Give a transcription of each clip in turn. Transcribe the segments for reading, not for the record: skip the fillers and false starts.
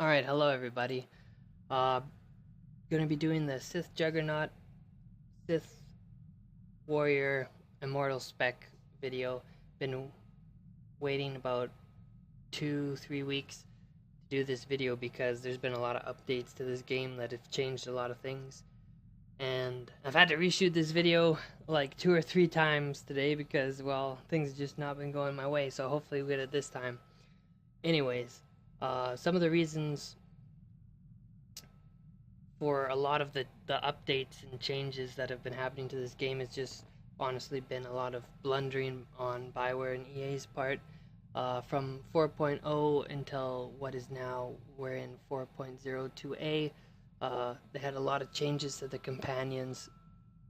Alright, hello everybody. Uh, gonna be doing the Sith Juggernaut, Sith Warrior Immortal spec video. Been waiting about 2-3 weeks to do this video because there's been a lot of updates to this game that have changed a lot of things. And I've had to reshoot this video like 2 or 3 times today because, well, things have just not been going my way, so hopefully we get it this time. Anyways, some of the reasons for a lot of the updates and changes that have been happening to this game has just honestly been a lot of blundering on Bioware and EA's part. From 4.0 until what is now, we're in 4.02a. They had a lot of changes to the companions.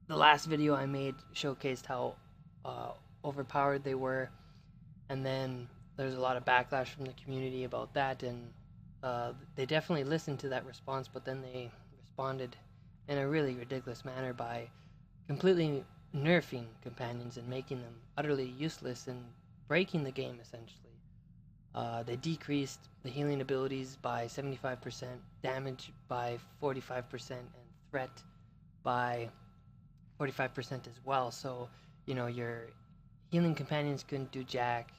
The last video I made showcased how overpowered they were, and then there's a lot of backlash from the community about that, and they definitely listened to that response, but then they responded in a really ridiculous manner by completely nerfing companions and making them utterly useless and breaking the game essentially. They decreased the healing abilities by 75%, damage by 45%, and threat by 45% as well. So, your healing companions couldn't do jack.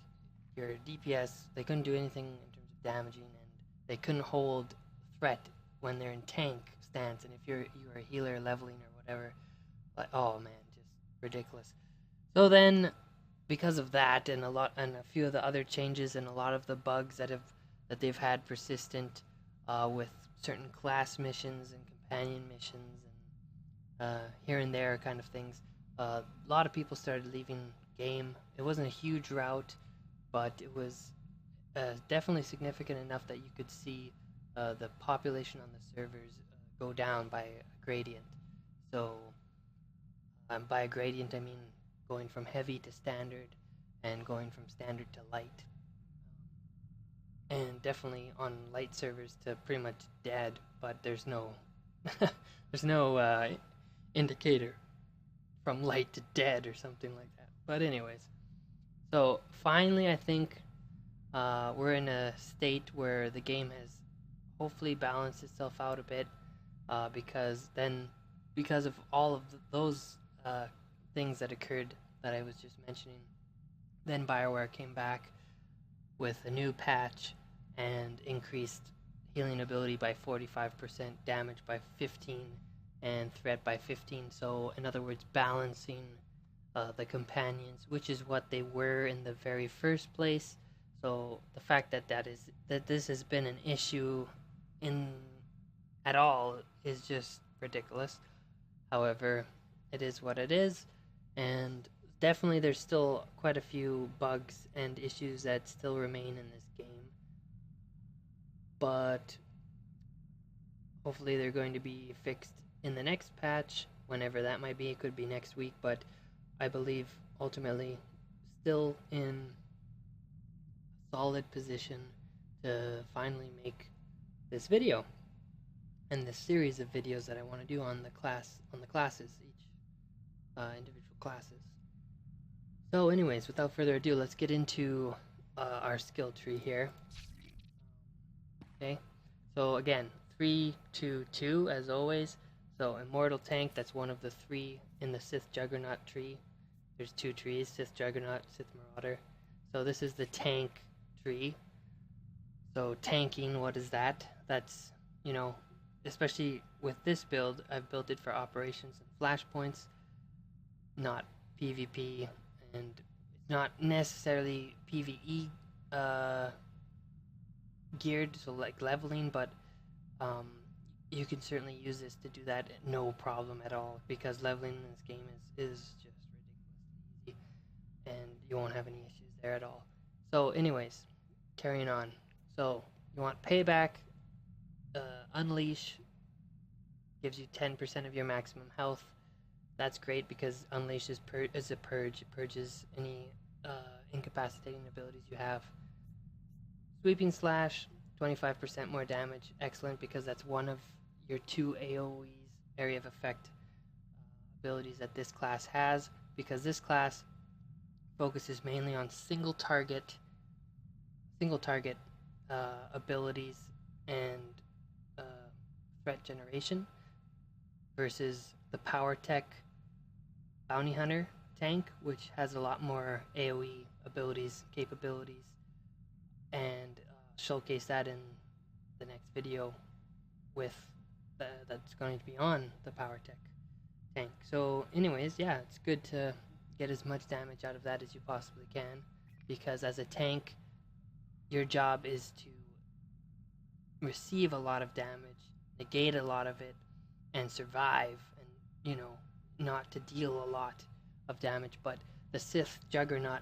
Your DPS, they couldn't do anything in terms of damaging, and they couldn't hold threat when they're in tank stance. And if you're a healer leveling or whatever, like, oh man, just ridiculous. So then, because of that and a few of the other changes and a lot of the bugs that they've had persistent with certain class missions and companion missions and here and there kind of things, a lot of people started leaving game. It wasn't a huge route, but it was definitely significant enough that you could see the population on the servers go down by a gradient. So by a gradient, I mean going from heavy to standard and going from standard to light. And definitely on light servers to pretty much dead, but there's no there's no indicator from light to dead or something like that. But anyways, so finally I think we're in a state where the game has hopefully balanced itself out a bit, because of all of those things that occurred that I was just mentioning, then BioWare came back with a new patch and increased healing ability by 45%, damage by 15, and threat by 15. So in other words, balancing the companions, which is what they were in the very first place. So the fact that this has been an issue in at all is just ridiculous. However, it is what it is, and definitely there's still quite a few bugs and issues that still remain in this game. But hopefully they're going to be fixed in the next patch, whenever that might be. It could be next week, but I believe ultimately still in solid position to finally make this video and this series of videos that I want to do on the classes, each individual classes. So anyways, without further ado, let's get into our skill tree here. Okay, so again, 3, 2, 2 as always. So Immortal Tank, that's one of the 3 in the Sith Juggernaut tree. There's 2 trees, Sith Juggernaut, Sith Marauder. So this is the tank tree. So tanking, what is that? That's, especially with this build, I've built it for operations and flashpoints, not PvP, and it's not necessarily PvE geared, so like leveling, but you can certainly use this to do that no problem at all, because leveling in this game is just ridiculously easy, and you won't have any issues there at all. So anyways, carrying on. So you want payback. Unleash gives you 10% of your maximum health. That's great because Unleash is a purge. It purges any incapacitating abilities you have. Sweeping Slash, 25% more damage. Excellent, because that's one of your 2 AoEs, area of effect abilities, that this class has, because this class focuses mainly on single target abilities and uh, threat generation versus the Power Tech Bounty Hunter tank, which has a lot more AoE abilities, capabilities, and showcase that in the next video with that's going to be on the Power Tech tank. So anyways, yeah, it's good to get as much damage out of that as you possibly can, because as a tank, your job is to receive a lot of damage, negate a lot of it, and survive, and you know, not to deal a lot of damage. But the Sith Juggernaut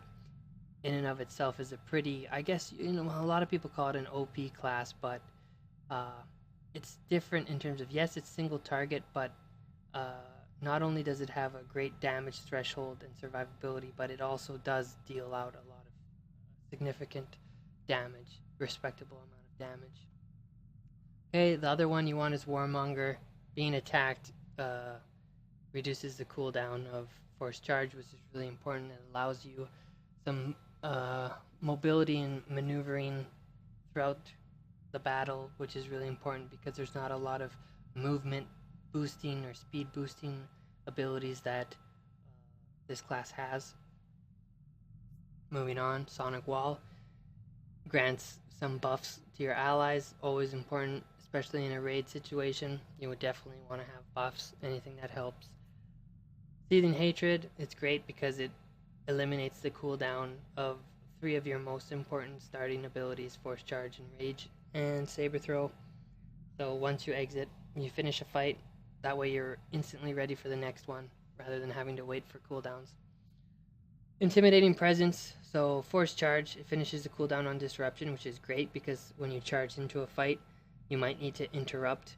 in and of itself is a pretty, I guess, you know, a lot of people call it an OP class, but it's different in terms of, yes, it's single target, but not only does it have a great damage threshold and survivability, but it also does deal out a lot of significant damage, respectable amount of damage. Okay, the other one you want is Warmonger. Being attacked reduces the cooldown of Force Charge, which is really important. It allows you some mobility and maneuvering throughout the battle, which is really important because there's not a lot of movement boosting or speed boosting abilities that this class has. Moving on, Sonic Wall grants some buffs to your allies, always important, especially in a raid situation. You would definitely want to have buffs, anything that helps. Seething Hatred, it's great because it eliminates the cooldown of 3 of your most important starting abilities, Force Charge and Rage and Saber Throw. So once you exit, you finish a fight, that way you're instantly ready for the next one, rather than having to wait for cooldowns. Intimidating Presence, so Force Charge, it finishes the cooldown on Disruption, which is great because when you charge into a fight, you might need to interrupt,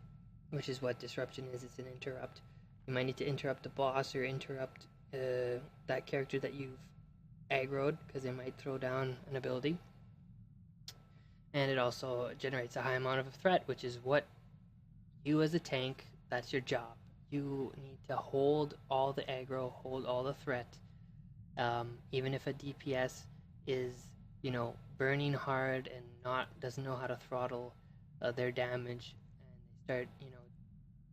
which is what Disruption is, it's an interrupt. You might need to interrupt the boss or interrupt that character that you've aggroed, because they might throw down an ability. And it also generates a high amount of a threat, which is what you as a tank, that's your job. You need to hold all the aggro, hold all the threat. Even if a DPS is, you know, burning hard and doesn't know how to throttle their damage, and they start, you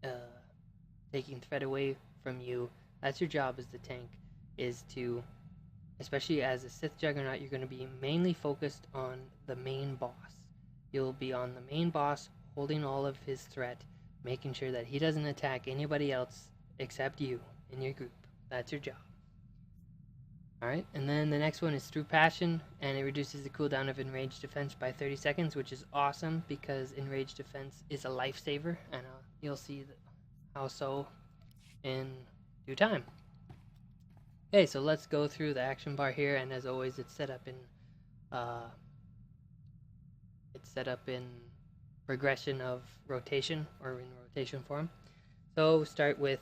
know, taking threat away from you, that's your job as the tank, is to, especially as a Sith Juggernaut, you're going to be mainly focused on the main boss. You'll be on the main boss, holding all of his threat, making sure that he doesn't attack anybody else except you in your group. That's your job. Alright, and then the next one is Through Passion, and it reduces the cooldown of Enraged Defense by 30 seconds, which is awesome because Enraged Defense is a lifesaver, and you'll see how so in due time. Okay, so let's go through the action bar here, and as always, it's set up in progression of rotation, or in rotation form. So start with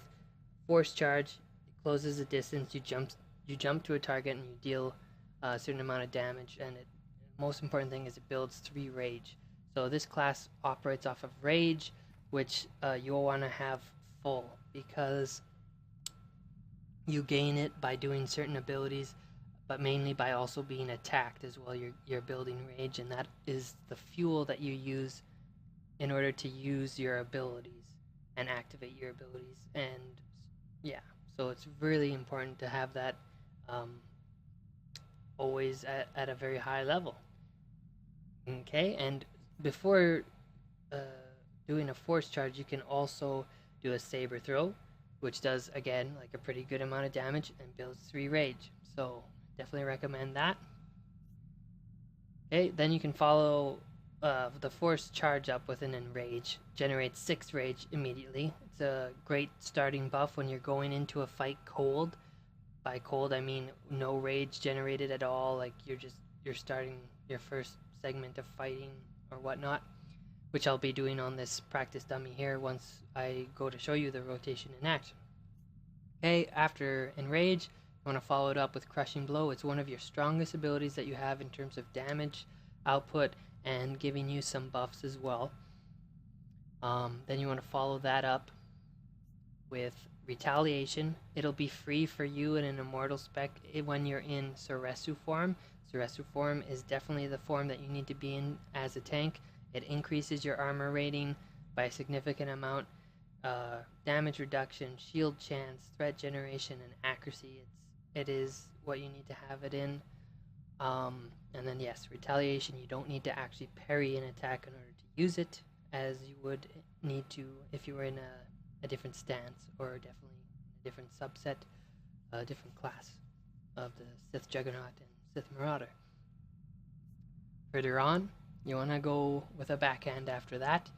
Force Charge. It closes the distance. You jump to a target and you deal a certain amount of damage, and the most important thing is it builds 3 rage. So this class operates off of rage, which you'll want to have full, because you gain it by doing certain abilities, but mainly by also being attacked as well. You're building rage, and that is the fuel that you use in order to use your abilities and activate your abilities. And yeah, so it's really important to have that always at a very high level. Okay, and before doing a Force Charge, you can also do a Saber Throw, which does, again, like a pretty good amount of damage and builds 3 rage. So definitely recommend that. Okay, then you can follow the Force Charge up with an Enrage. Generates 6 rage immediately. It's a great starting buff when you're going into a fight cold. By cold, I mean no rage generated at all. Like you're starting your first segment of fighting or whatnot, which I'll be doing on this practice dummy here once I go to show you the rotation in action. Okay, after Enrage, you want to follow it up with Crushing Blow. It's one of your strongest abilities that you have in terms of damage output and giving you some buffs as well. Then you want to follow that up with Retaliation. It'll be free for you in an Immortal spec when you're in Soresu form. Soresu form is definitely the form that you need to be in as a tank. It increases your armor rating by a significant amount, damage reduction, shield chance, threat generation, and accuracy. It is what you need to have it in. And then yes, retaliation. You don't need to actually parry an attack in order to use it, as you would need to if you were in a different stance, or definitely a different subset, a different class of the Sith Juggernaut and Sith Marauder. Further on, you want to go with a backhand after that.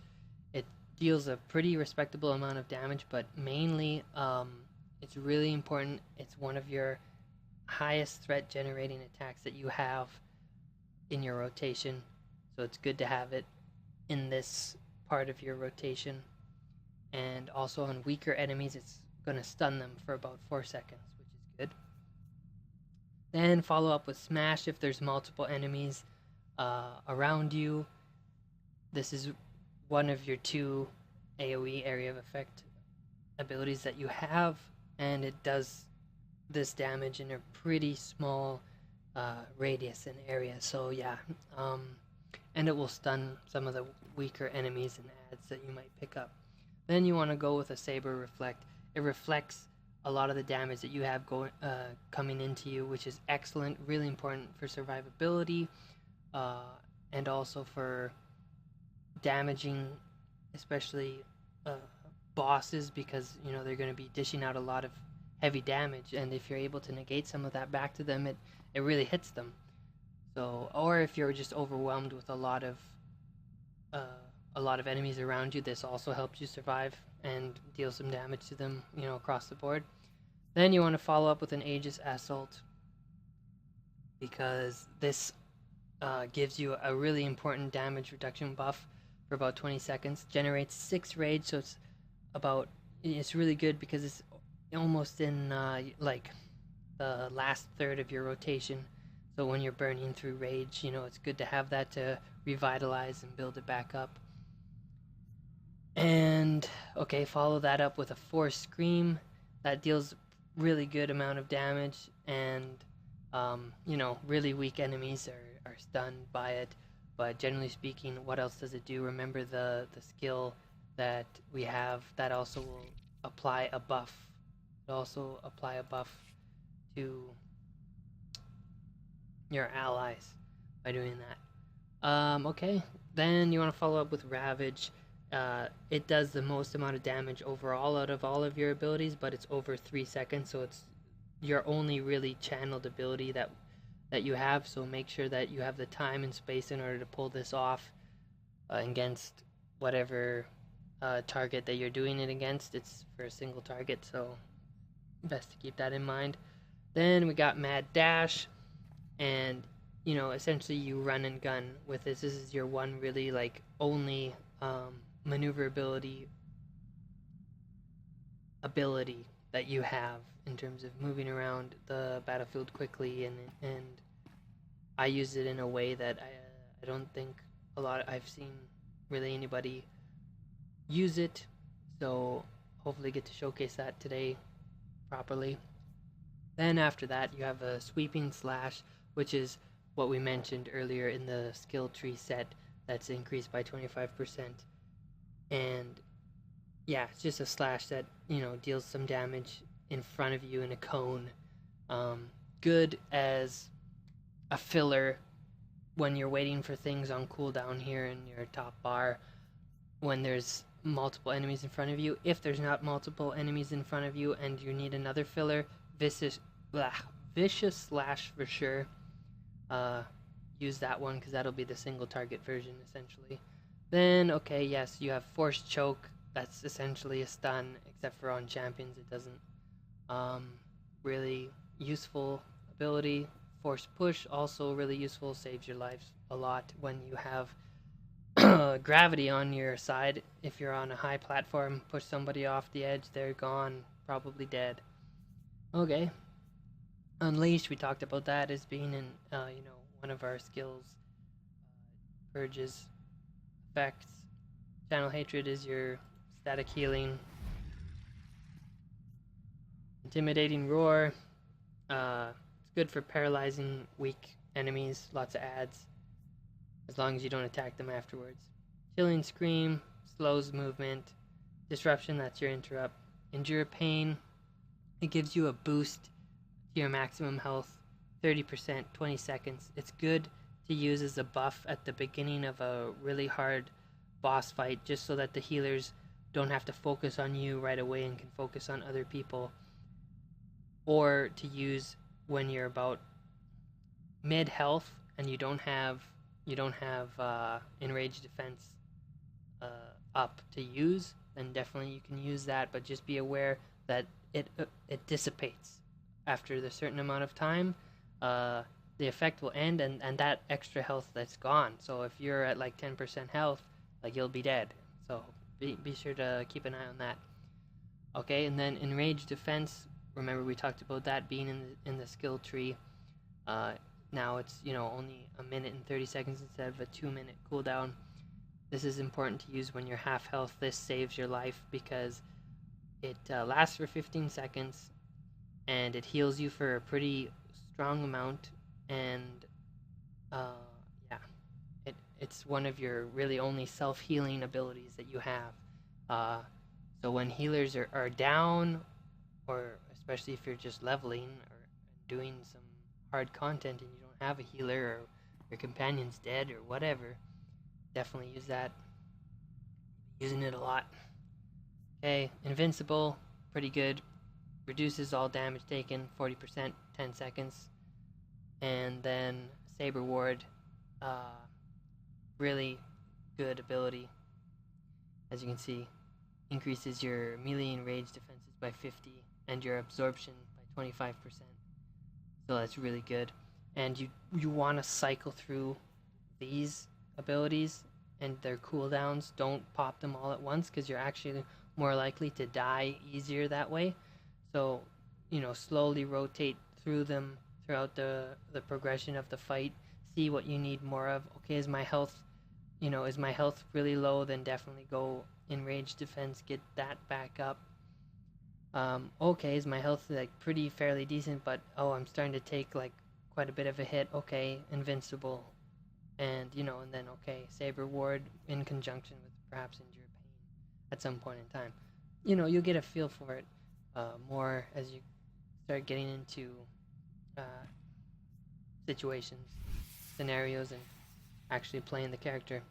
It deals a pretty respectable amount of damage, but mainly it's really important. It's one of your highest threat generating attacks that you have in your rotation, so it's good to have it in this part of your rotation. And also on weaker enemies, it's going to stun them for about 4 seconds, which is good. Then follow up with Smash if there's multiple enemies around you. This is one of your 2 AoE area of effect abilities that you have, and it does this damage in a pretty small radius and area. So yeah, and it will stun some of the weaker enemies and adds that you might pick up. Then you want to go with a Saber Reflect. It reflects a lot of the damage that you have coming into you, which is excellent, really important for survivability, and also for damaging, especially bosses, because you know they're going to be dishing out a lot of heavy damage, and if you're able to negate some of that back to them, it really hits them. So, or if you're just overwhelmed with a lot of enemies around you, this also helps you survive and deal some damage to them, you know, across the board. Then you want to follow up with an Aegis Assault, because this gives you a really important damage reduction buff for about 20 seconds. Generates 6 rage, so it's really good because it's almost in like the last third of your rotation. So when you're burning through rage, you know, it's good to have that to revitalize and build it back up. And okay, follow that up with a Force Scream that deals really good amount of damage, and you know, really weak enemies are stunned by it. But generally speaking, what else does it do? Remember the skill that we have that also will apply a buff. It'll also apply a buff to your allies by doing that. Okay, then you want to follow up with Ravage. It does the most amount of damage overall out of all of your abilities, but it's over 3 seconds, so it's your only really channeled ability that you have. So make sure that you have the time and space in order to pull this off against whatever target that you're doing it against. It's for a single target, so best to keep that in mind. Then we got Mad Dash, and you know, essentially you run and gun with this. This is your one really like only maneuverability ability that you have in terms of moving around the battlefield quickly, and I use it in a way that I don't think I've seen really anybody use it, so hopefully get to showcase that today properly. Then after that you have a Sweeping Slash, which is what we mentioned earlier in the skill tree set, that's increased by 25%. And yeah, it's just a slash that, you know, deals some damage in front of you in a cone. Good as a filler when you're waiting for things on cooldown here in your top bar, when there's multiple enemies in front of you. If there's not multiple enemies in front of you and you need another filler, Vicious Slash for sure. Use that one because that'll be the single target version essentially. Then okay, yes, you have Force Choke. That's essentially a stun, except for on champions it doesn't. Really useful ability. Force Push, also really useful, saves your lives a lot when you have gravity on your side. If you're on a high platform, push somebody off the edge, they're gone, probably dead. Okay. Unleash, we talked about that as being in you know, one of our skills. Purges effects. Channel Hatred is your static healing. Intimidating Roar. It's good for paralyzing weak enemies. Lots of ads, as long as you don't attack them afterwards. Chilling Scream slows movement. Disruption, that's your interrupt. Endure Pain, it gives you a boost to your maximum health, 30%, 20 seconds. It's good to use as a buff at the beginning of a really hard boss fight, just so that the healers don't have to focus on you right away and can focus on other people. Or to use when you're about mid health and you don't have enraged defense up to use, then definitely you can use that. But just be aware that it dissipates after a certain amount of time. The effect will end, and that extra health that's gone. So if you're at like 10% health, like you'll be dead. So be sure to keep an eye on that. Okay, and then enraged defense. Remember we talked about that being in the skill tree. Now it's only a minute and 30 seconds instead of a 2-minute cooldown. This is important to use when you're half health. This saves your life because it lasts for 15 seconds and it heals you for a pretty strong amount. And it's one of your really only self-healing abilities that you have. So when healers are down, or especially if you're just leveling or doing some hard content and you don't have a healer, or your companion's dead or whatever, definitely use that. Using it a lot. Okay, Invincible, pretty good. Reduces all damage taken, 40%, 10 seconds. And then Saber Ward, really good ability. As you can see, increases your melee and rage defenses by 50 and your absorption by 25%. So that's really good. And you want to cycle through these abilities and their cooldowns. Don't pop them all at once because you're actually more likely to die easier that way. So, slowly rotate through them throughout the progression of the fight. See what you need more of. Okay, is my health really low? Then definitely go enraged defense, get that back up. Okay, is my health like fairly decent, but I'm starting to take like quite a bit of a hit. Okay, Invincible, and then Saber Ward in conjunction with perhaps Endure Pain at some point in time. You'll get a feel for it more as you start getting into situations, scenarios, and actually playing the character.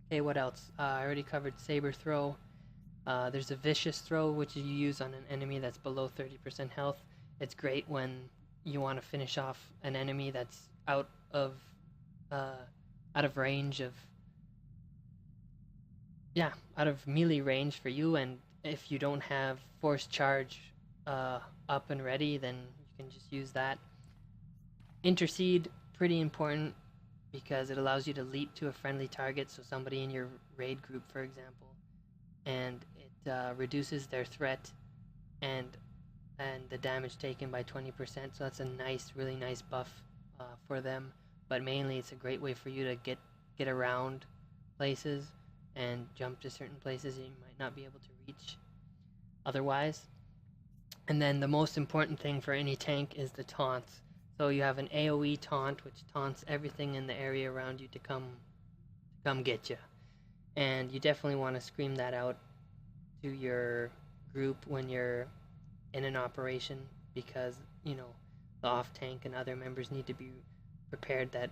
Okay, what else? I already covered Saber Throw. There's a Vicious Throw, which you use on an enemy that's below 30% health. It's great when you want to finish off an enemy that's out of range out of melee range for you, and if you don't have Force Charge up and ready, then you can just use that. Intercede, pretty important because it allows you to leap to a friendly target, so somebody in your raid group, for example, and it reduces their threat and the damage taken by 20%. So that's a really nice buff for them. But mainly, it's a great way for you to get around places and jump to certain places that you might not be able to reach otherwise. And then the most important thing for any tank is the taunts. So you have an AoE taunt, which taunts everything in the area around you to come get you. And you definitely want to scream that out to your group when you're in an operation, because the off tank and other members need to be prepared that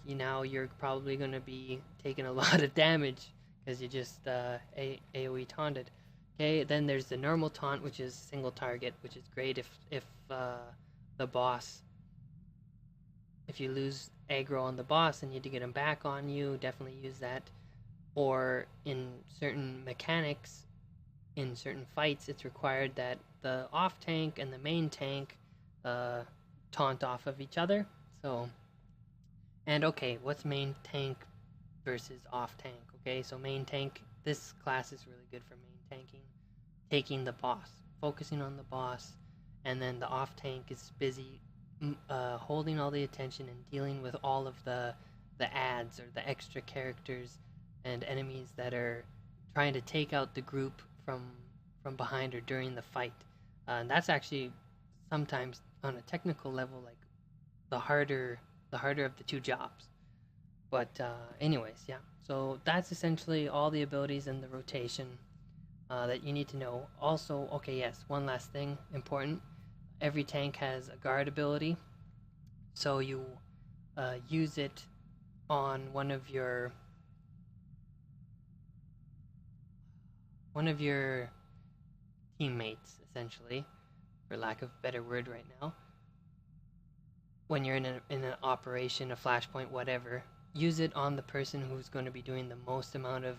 you're probably going to be taking a lot of damage because you just AoE taunted. Okay, then there's the normal taunt, which is single target, which is great if the boss, if you lose aggro on the boss and you need to get him back on you, definitely use that. Or in certain mechanics, in certain fights, it's required that the off tank and the main tank taunt off of each other. So, and what's main tank versus off tank? Okay, so main tank, this class is really good for main tanking, taking the boss, focusing on the boss, and then the off tank is busy holding all the attention and dealing with all of the ads or the extra characters and enemies that are trying to take out the group from behind or during the fight. And that's actually sometimes on a technical level like the harder of the two jobs. But anyways, yeah. So that's essentially all the abilities and the rotation that you need to know. Also, okay, yes, one last thing important. Every tank has a guard ability, so you use it on one of your teammates, essentially, for lack of a better word right now. When you're in an operation, a flashpoint, whatever, use it on the person who's going to be doing the most amount of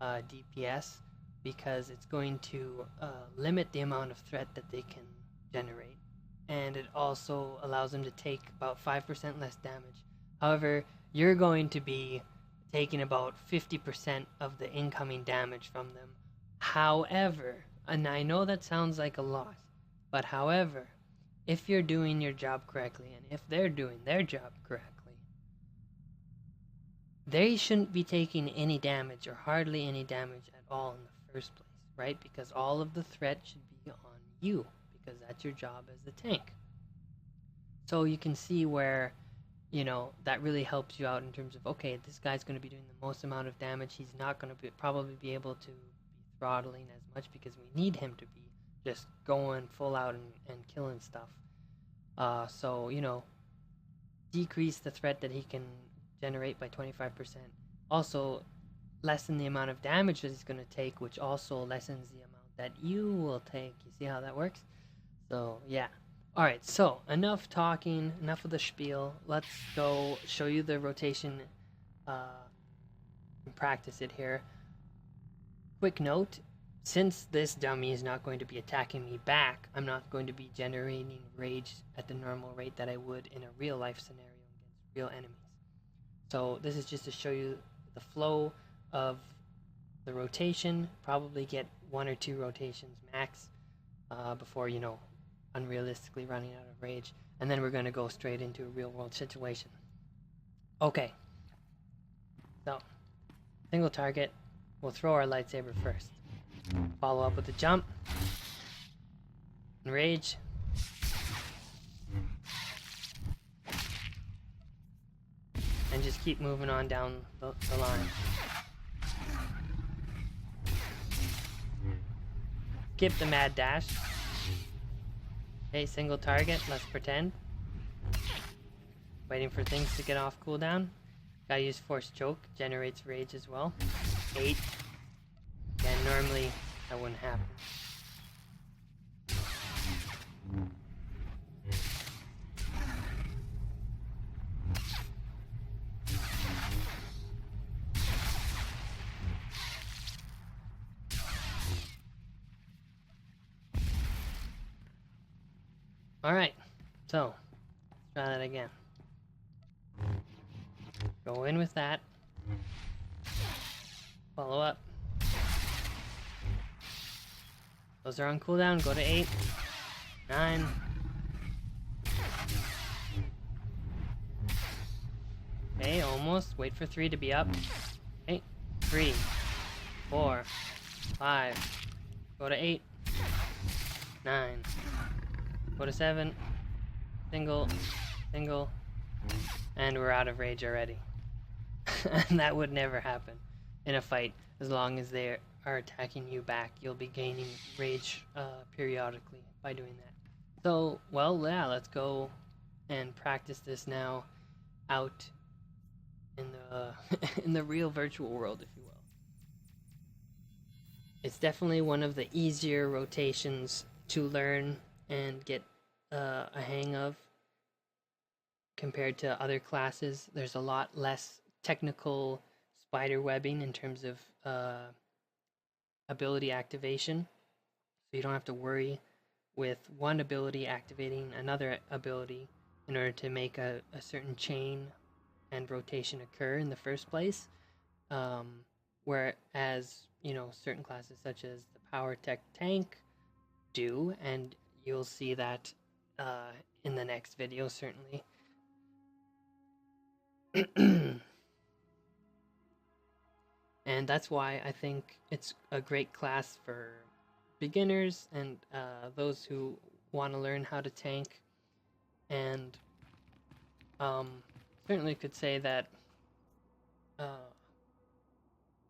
DPS, because it's going to limit the amount of threat that they can generate, and it also allows them to take about 5% less damage. However, you're going to be taking about 50% of the incoming damage from them. However, and I know that sounds like a lot, but however, if you're doing your job correctly and if they're doing their job correctly, they shouldn't be taking any damage or hardly any damage at all in the first place, right? Because all of the threat should be on you, because that's your job as the tank. So you can see where, that really helps you out in terms of, okay, this guy's going to be doing the most amount of damage. He's not going to probably be able to be throttling as much, because we need him to be just going full out and killing stuff. So, decrease the threat that he can generate by 25%. Also, lessen the amount of damage that he's going to take, which also lessens the amount that you will take. You see how that works? So, yeah. Alright, so enough talking, enough of the spiel. Let's go show you the rotation and practice it here. Quick note, since this dummy is not going to be attacking me back, I'm not going to be generating rage at the normal rate that I would in a real life scenario against real enemies. So this is just to show you the flow of the rotation. Probably get 1 or 2 rotations max before, unrealistically running out of rage. And then we're going to go straight into a real world situation. Okay. So, single target. We'll throw our lightsaber first. Follow up with a jump. And rage. And just keep moving on down the line. Skip the mad dash. Okay, single target, let's pretend. Waiting for things to get off cooldown. Gotta use force choke, generates rage as well. 8. And normally that wouldn't happen. Alright, so let's try that again. Go in with that. Follow up. Those are on cooldown. Go to 8, 9. Okay, almost. Wait for 3 to be up. Okay, 3, 4, 5. Go to 8, 9. Go to 7. Single. And we're out of rage already. And that would never happen in a fight. As long as they are attacking you back, you'll be gaining rage periodically by doing that. So, well, yeah, let's go and practice this now out in the in the real virtual world, if you will. It's definitely one of the easier rotations to learn and get a hang of compared to other classes. There's a lot less technical spider webbing in terms of ability activation, so you don't have to worry with one ability activating another ability in order to make a certain chain and rotation occur in the first place. Whereas, certain classes such as the Power Tech Tank do, and you'll see that in the next video, certainly. And that's why I think it's a great class for beginners and those who want to learn how to tank. And certainly could say that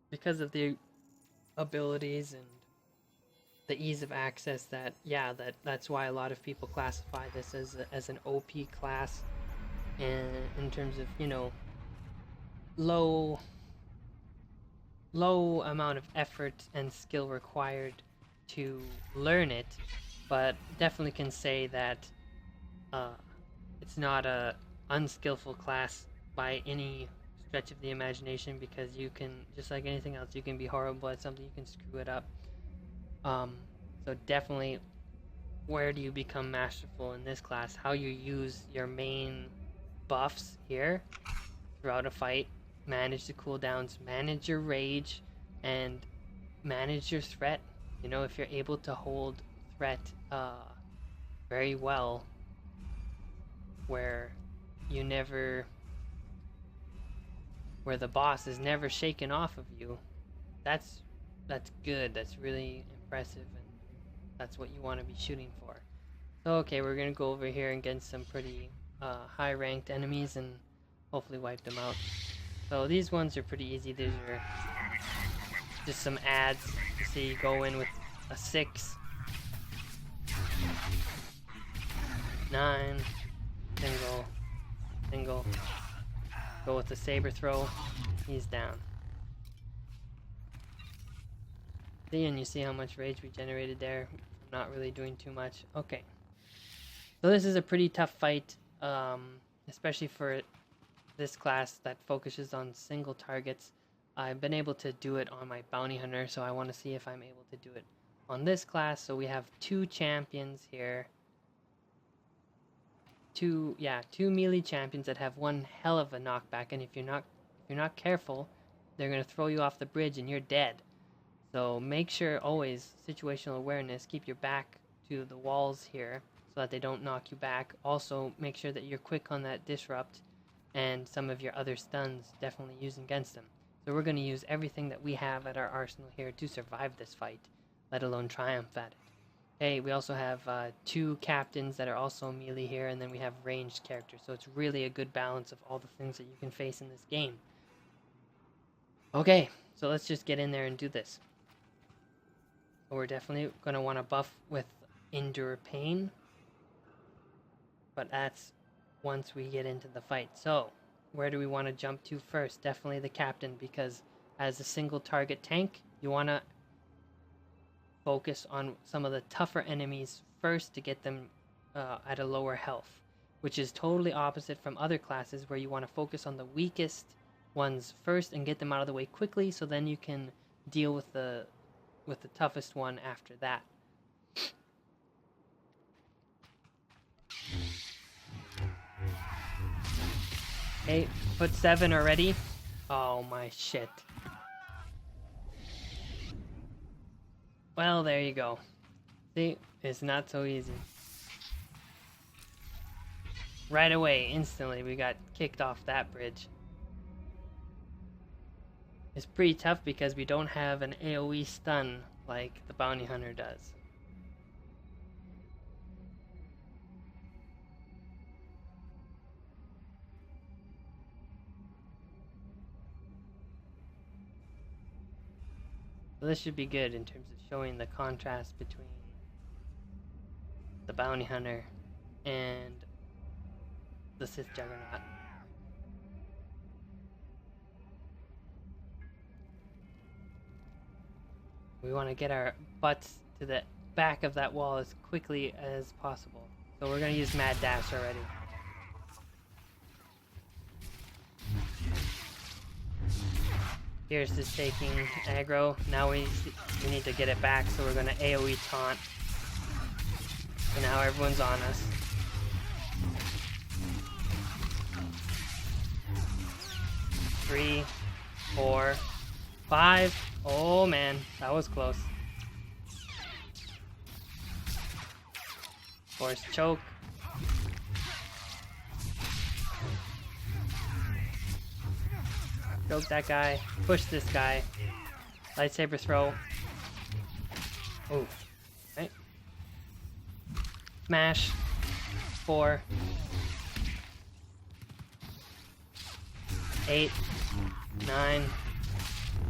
because of the abilities and the ease of access, that's why a lot of people classify this as an OP class, and in terms of, you know, low amount of effort and skill required to learn it, but definitely can say that it's not a unskillful class by any stretch of the imagination, because you can, just like anything else, you can be horrible at something, you can screw it up. So definitely, where do you become masterful in this class? How you use your main buffs here throughout a fight, manage the cooldowns, manage your rage, and manage your threat. You know, if you're able to hold threat very well, where the boss is never shaken off of you, that's good. That's really impressive, and that's what you want to be shooting for. So okay, we're gonna go over here and get some pretty high ranked enemies and hopefully wipe them out. So these ones are pretty easy. These are just some ads. You see, you go in with a 6, 9, single, go with the saber throw, he's down. See, and you see how much rage we generated there. I'm not really doing too much. Okay, so this is a pretty tough fight, especially for this class that focuses on single targets. I've been able to do it on my bounty hunter, so I want to see if I'm able to do it on this class. So we have 2 champions here. Two melee champions that have one hell of a knockback, and if you're not careful, they're gonna throw you off the bridge and you're dead. So make sure always situational awareness, keep your back to the walls here so that they don't knock you back. Also make sure that you're quick on that disrupt and some of your other stuns, definitely use against them. So we're going to use everything that we have at our arsenal here to survive this fight, let alone triumph at it. Okay, we also have 2 captains that are also melee here, and then we have ranged characters. So it's really a good balance of all the things that you can face in this game. Okay, so let's just get in there and do this. We're definitely going to want to buff with Endure Pain, but that's once we get into the fight. So where do we want to jump to first? Definitely the captain, because as a single target tank, you want to focus on some of the tougher enemies first to get them at a lower health, which is totally opposite from other classes where you want to focus on the weakest ones first and get them out of the way quickly, so then you can deal with the toughest one after that. Okay, foot 7 already. Oh my shit. Well, there you go. See, it's not so easy. Right away, instantly, we got kicked off that bridge. It's pretty tough because we don't have an AoE stun like the bounty hunter does. So this should be good in terms of showing the contrast between the bounty hunter and the Sith Juggernaut. We want to get our butts to the back of that wall as quickly as possible. So we're going to use Mad Dash already. Here's just taking aggro. Now we need to get it back, so we're going to AoE taunt. So now everyone's on us. Three, 4, 5. Oh man, that was close. Force choke. Choke that guy. Push this guy. Lightsaber throw. Oh. Right. Smash. 4. 8. 9,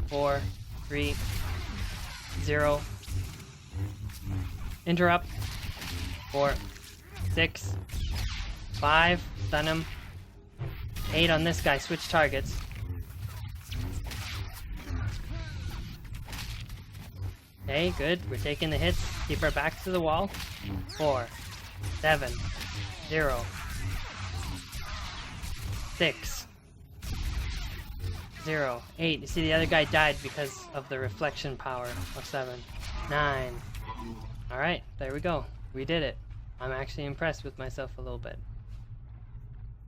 4, 3, 0. Interrupt. 4, 6, 5. Stun him. 8 on this guy. Switch targets. Okay, good. We're taking the hits. Keep our backs to the wall. 4, 7, 0, 6, 0, 8. You see the other guy died because of the reflection power of 7. 9. Alright, there we go. We did it. I'm actually impressed with myself a little bit.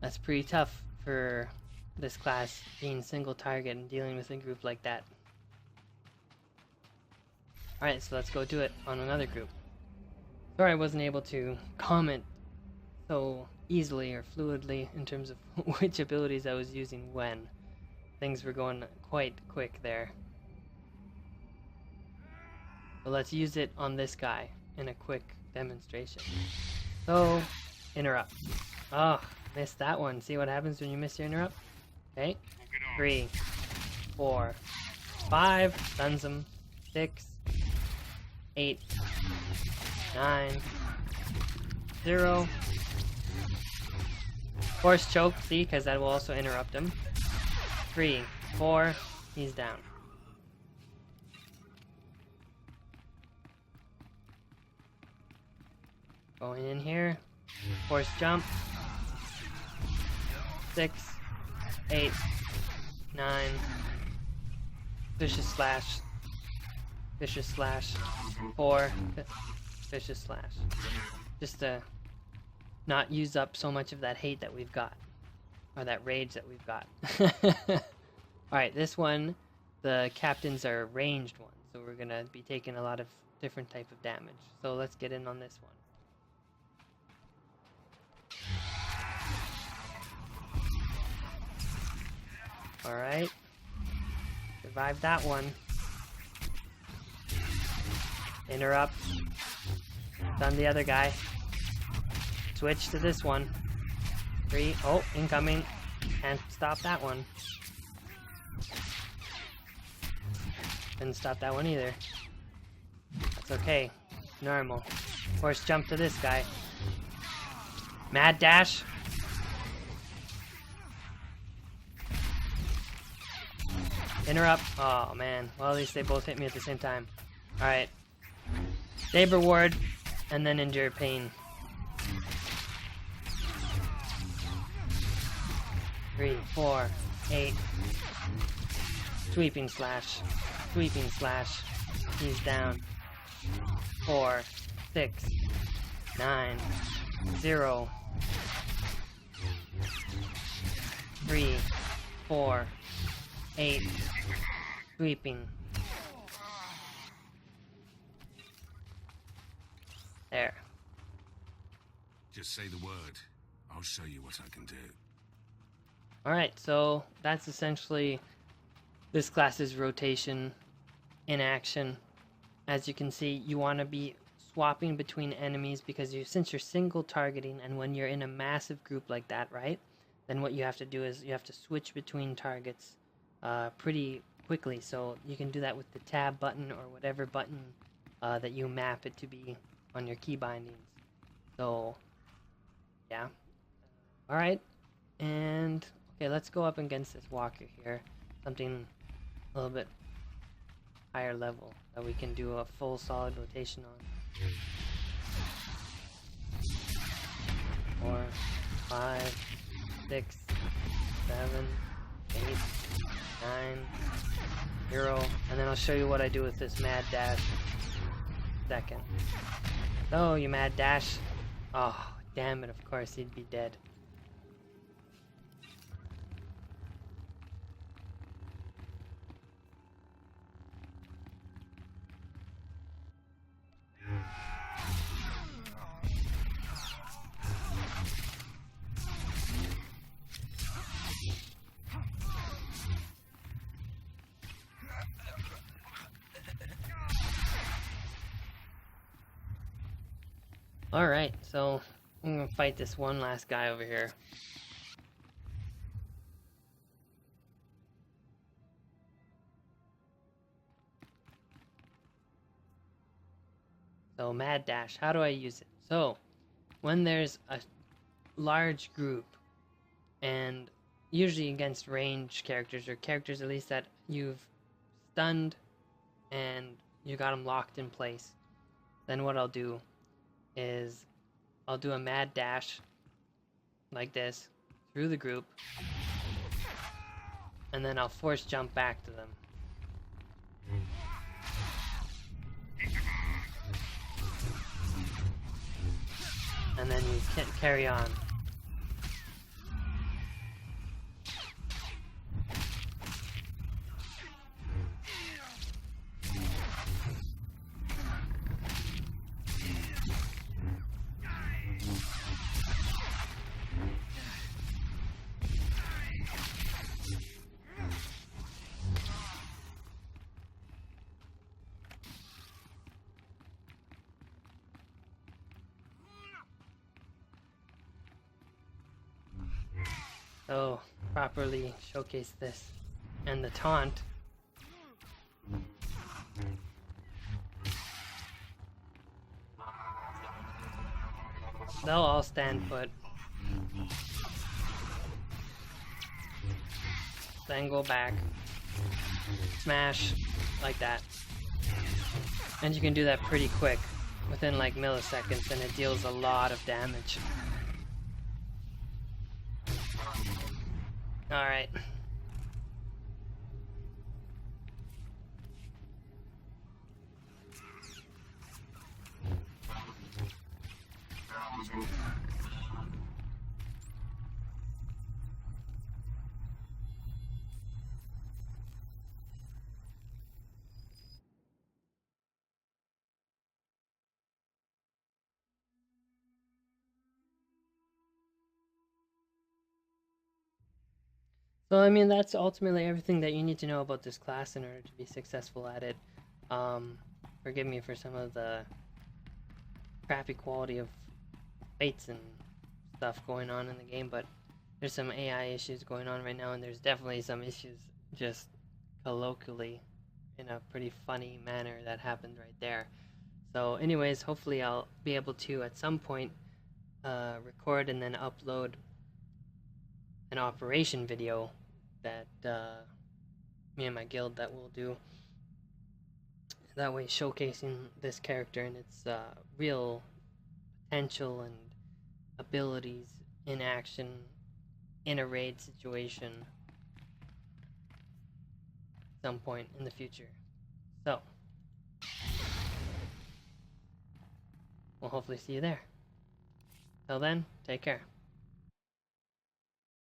That's pretty tough for this class, being single target and dealing with a group like that. Alright, so let's go do it on another group. Sorry I wasn't able to comment so easily or fluidly in terms of which abilities I was using when. Things were going quite quick there. But let's use it on this guy in a quick demonstration. So, interrupt. Oh, missed that one. See what happens when you miss your interrupt? Okay. 3, 4, 5. Stuns him. 6, 8, 9, 0. Force choke, see, because that will also interrupt him. 3, 4, he's down. Going in here. Force jump. 6, 8, 9. Vicious slash. Vicious slash. 4. Vicious slash. Just to not use up so much of that hate that we've got. Or that rage that we've got. Alright, this one, the captains are ranged ones. So we're going to be taking a lot of different type of damage. So let's get in on this one. Alright. Survived that one. Interrupt. Stun the other guy. Switch to this one. 3. Oh, incoming. Can't stop that one. Couldn't stop that one either. That's okay. Normal. Force jump to this guy. Mad dash. Interrupt. Oh man. Well, at least they both hit me at the same time. Alright. Saber ward, and then endure pain. 3, 4, 8. Sweeping slash. Sweeping slash. He's down. 4, 6, 9, 0. 3, 4, 8. Sweeping. There. Just say the word. I'll show you what I can do. Alright, so that's essentially this class's rotation in action. As you can see, you want to be swapping between enemies because since you're single targeting, and when you're in a massive group like that, right? Then what you have to do is you have to switch between targets pretty quickly. So you can do that with the tab button or whatever button that you map it to be on your key bindings. So yeah. Alright, and okay, let's go up against this walker here. Something a little bit higher level that we can do a full solid rotation on. 4, 5, 6, 7, 8, 9, 0, and then I'll show you what I do with this mad dash. Second. Oh, you mad dash. Oh, damn it, of course he'd be dead. Alright, so I'm gonna fight this one last guy over here. So mad dash, how do I use it? So when there's a large group, and usually against ranged characters, or characters at least that you've stunned and you got them locked in place, then what I'll do is I'll do a mad dash like this through the group, and then I'll force jump back to them. And then you can carry on. So, properly showcase this. And the taunt. They'll all stand put. Then go back. Smash. Like that. And you can do that pretty quick. Within like milliseconds, and it deals a lot of damage. Alright. So I mean, that's ultimately everything that you need to know about this class in order to be successful at it. Forgive me for some of the crappy quality of fights and stuff going on in the game, but there's some AI issues going on right now, and there's definitely some issues just colloquially in a pretty funny manner that happened right there. So anyways, hopefully I'll be able to at some point record and then upload an operation video that me and my guild that will do. That way showcasing this character and its real potential and abilities in action in a raid situation at some point in the future. So we'll hopefully see you there. Till then, take care.